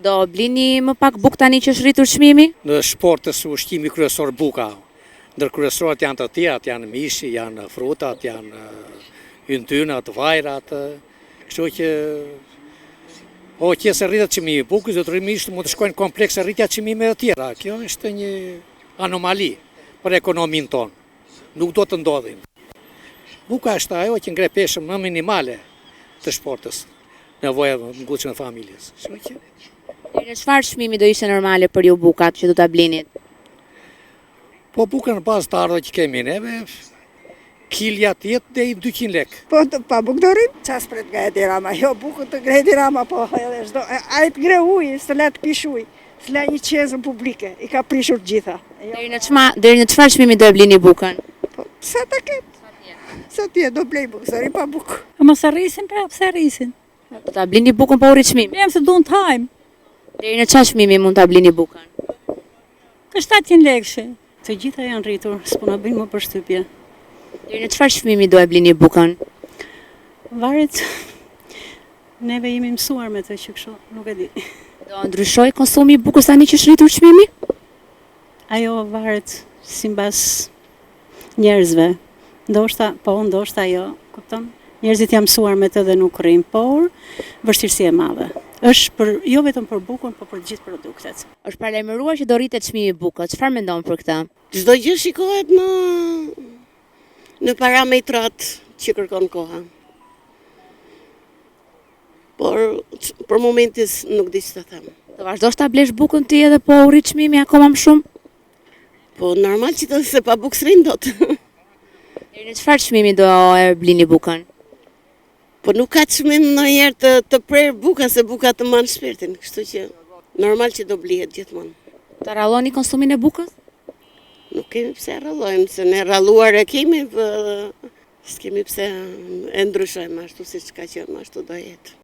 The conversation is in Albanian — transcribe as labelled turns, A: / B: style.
A: Do blini më pak bukë tani që është rritur çmimi?
B: Në shportës ushqimi kryesor buka. Ndër kryesorët janë të tjerat, janë mishi, janë frutat, janë yntynat, vajrat. Kështu që se rritet çmimi i bukës, detyrimisht mund të shkojnë komplekse rritja çmimeve të tjera. Kjo është një anomali për ekonominë tonë. Nuk do të ndodhin. Buka është ajo që ngre peshën më minimale të shportës, nevoja ngushtë e familjes.
A: Deri në çfarë çmimi do ishte normale për ju bukat që do ta blinit?
B: Po bukën në bazë të ardhë që kemi neve, kilja të jetë deri 200 lek.
C: Po pa bukë do rrim? Qas pret nga Edi Rama, jo bukën të ngre Edi Rama, po edhe shdo, a i të ngre ujë, së le të pish ujë, së le një qezën publike, i ka prishur gjitha.
A: Deri në çfarë çmimi do e blini bukën?
C: Po, sa ta ketë? Sa tje, do blej bukë, së rrim pa bukë.
D: A mos arrisin, pra, pse arrisin?
A: Do ta blini bukën pa u rrit çmimi?
D: Jam se duan të hajmë.
A: Deri në çfarë çmimi mund ta blini bukën?
D: Ka 700 lekë. Të gjitha janë rritur, s'po na bëjnë më përshtypje.
A: Deri në çfarë çmimi do e blini bukën?
D: Varet, neve jemi mësuar me të që kështu, nuk e di.
A: Do ndryshoj konsumi i bukës tani që është rritur çmimi?
D: Ajo varet simbas njerëzve. Ndoshta jo, kupton? Njerëzit janë mësuar me të dhe nuk rrin, por vështirësi e madhe. Është jo vetëm për bukën, por për gjithë produktet.
A: Është paralajmëruar që do rritet çmimi i bukës. Çfarë mendon për këtë?
E: Çdo gjë shikohet në parametrat që kërkon koha. Por për momentin nuk di ç'të them.
A: Do vazhdosh ta blesh bukën ti edhe po u rrit çmimi akoma më shumë?
E: Po normal që se pa bukë s'rrin dot.
A: Deri në çfarë çmimi do e blini bukën?
E: Po nuk ka çmim ndonjëherë të prerë buka se buka të mban shpirtin, kështu që normal që do blihet gjithmonë.
A: Ta ralloni konsumin e bukës?
E: Nuk kemi pse rallojmë, se ne ralluar e kemi, s'kemi pse e ndryshojmë ashtu siç ka qenë, ashtu do jetë.